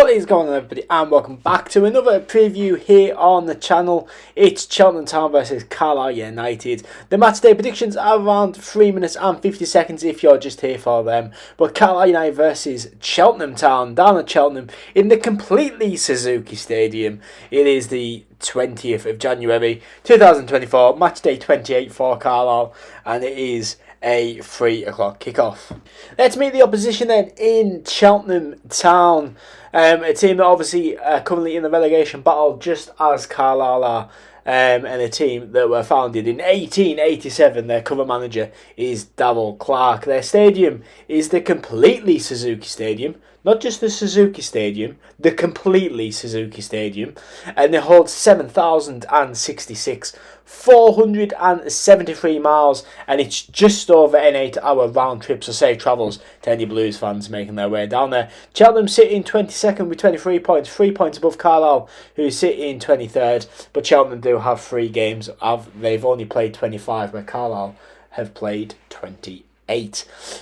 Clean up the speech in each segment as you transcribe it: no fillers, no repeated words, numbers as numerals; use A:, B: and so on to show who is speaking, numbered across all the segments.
A: What is going on, everybody, and welcome back to another preview here on the channel. It's Cheltenham Town versus Carlisle United. The matchday predictions are around 3 minutes and 50 seconds if you're just here for them. But Carlisle United versus Cheltenham Town down at Cheltenham in the completely Suzuki Stadium. It is the 20th of January 2024, matchday 28 for Carlisle, and it is a 3 o'clock kickoff. Let's meet the opposition then in Cheltenham Town. A team that obviously are currently in the relegation battle just as Carlisle are. And a team that were founded in 1887. Their cover manager is Darryl Clark. Their stadium is the completely Suzuki Stadium. Not just the Suzuki Stadium, the completely Suzuki Stadium. And it holds 7,066, 473 miles. And it's just over an 8-hour round trip, so safe travels to any Blues fans making their way down there. Cheltenham sit in 22nd with 23 points, 3 points above Carlisle, who sit in 23rd. But Cheltenham do have 3 games. They've only played 25, where Carlisle have played 28.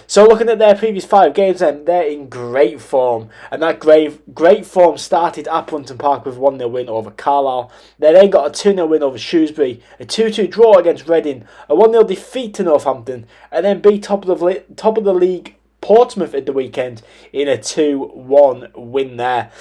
A: So looking at their previous 5 games then, they're in great form, and that great form started at Brunton Park with a 1-0 win over Carlisle. They then got a 2-0 win over Shrewsbury, a 2-2 draw against Reading, a 1-0 defeat to Northampton, and then beat top of the league Portsmouth at the weekend in a 2-1 win there.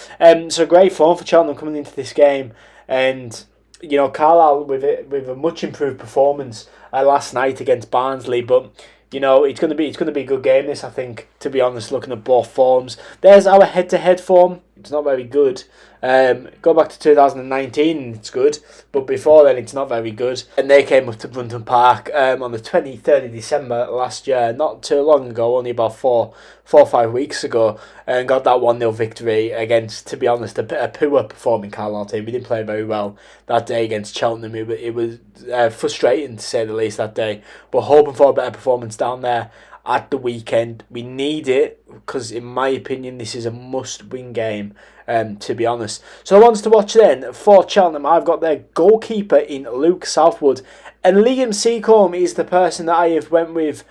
A: So great form for Cheltenham coming into this game, and you know, Carlisle with a much improved performance last night against Barnsley, but you know, it's going to be a good game, this, I think, to be honest, looking at both forms. There's our head-to-head form. It's not very good. Go back to 2019, it's good. But before then, it's not very good. And they came up to Brunton Park on the 23rd of December last year, not too long ago, only about 4 or 5 weeks ago, and got that 1-0 victory against, to be honest, a poor performing Carlisle team. We didn't play very well that day against Cheltenham. It was frustrating, to say the least, that day. But hoping for a better performance down there at the weekend. We need it, because in my opinion this is a must-win game, to be honest. So the ones to watch then for Cheltenham, I've got their goalkeeper in Luke Southwood, and Liam Seacombe is the person that I have went with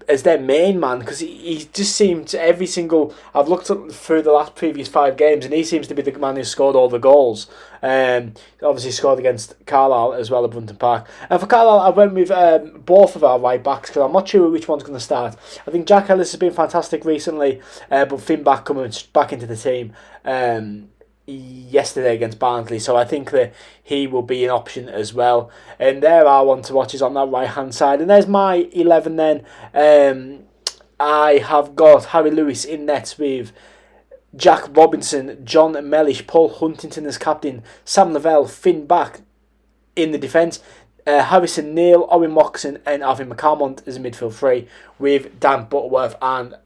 A: as their main man, because he just seemed every single... I've looked through the previous 5 games, and he seems to be the man who scored all the goals. Obviously scored against Carlisle as well at Brunton Park. And for Carlisle, I went with both of our right backs, because I'm not sure which one's going to start. I think Jack Ellis has been fantastic recently, but Finn back coming back into the team yesterday against Barnsley, so I think that he will be an option as well. And there are one to watch is on that right hand side. And there's my 11 then. I have got Harry Lewis in nets with Jack Robinson, John Mellish, Paul Huntington as captain, Sam Lavelle, Finn back in the defence, Harrison Neal, Owen Moxon and Alvin McCalmont as a midfield 3, with Dan Butterworth and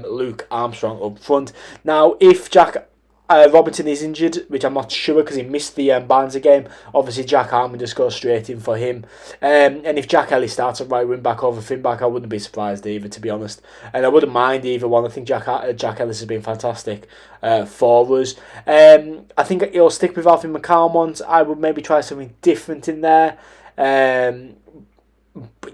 A: Luke Armstrong up front. Now, if Jack Robinson is injured, which I'm not sure because he missed the Barnsley game, obviously Jack Harmon just goes straight in for him. And if Jack Ellis starts at right wing back over Finn back, I wouldn't be surprised either, to be honest. And I wouldn't mind either one. I think Jack Ellis has been fantastic for us. I think he'll stick with Alvin McCalmont. I would maybe try something different in there. But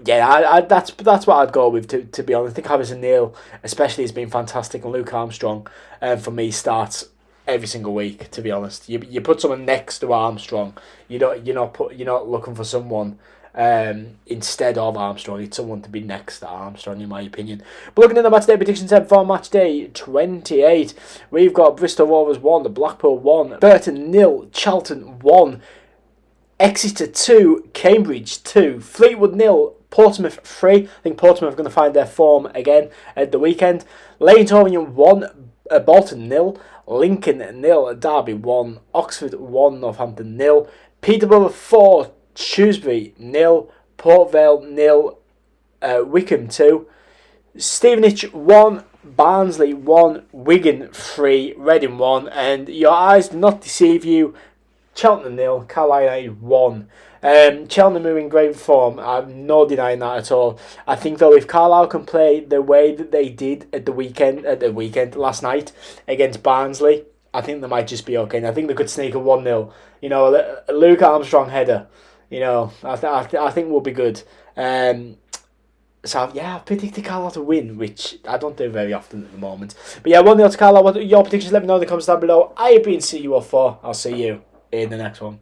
A: yeah, that's what I'd go with, to be honest. I think Harrison Neal especially has been fantastic, and Luke Armstrong for me starts every single week, to be honest. You put someone next to Armstrong, you're not looking for someone instead of Armstrong. It's someone to be next to Armstrong, in my opinion. But looking at the matchday predictions for matchday 28, we've got Bristol Rovers 1, Blackpool 1, Burton 0, Charlton 1, Exeter 2, Cambridge 2, Fleetwood 0, Portsmouth 3. I think Portsmouth are going to find their form again at the weekend. Leighton Orient 1, Bolton 0, Lincoln 0, Derby 1, Oxford 1, Northampton 0, Peterborough 4, Shrewsbury 0, Port Vale 0, Wickham 2, Stevenage 1, Barnsley 1, Wigan 3, Reading 1, and your eyes do not deceive you, Cheltenham 0, Carlisle United 1. Cheltenham are in great form. I'm no denying that at all. I think though, if Carlisle can play the way that they did at the weekend last night against Barnsley, I think they might just be okay. And I think they could sneak a 1-0. You know, a Luke Armstrong header. You know, I think we'll be good. So yeah, I've predicted Carlisle to win, which I don't do very often at the moment. But yeah, 1-0 to Carlisle. What are your predictions? Let me know in the comments down below. I have been CU4. I'll see you in the next one.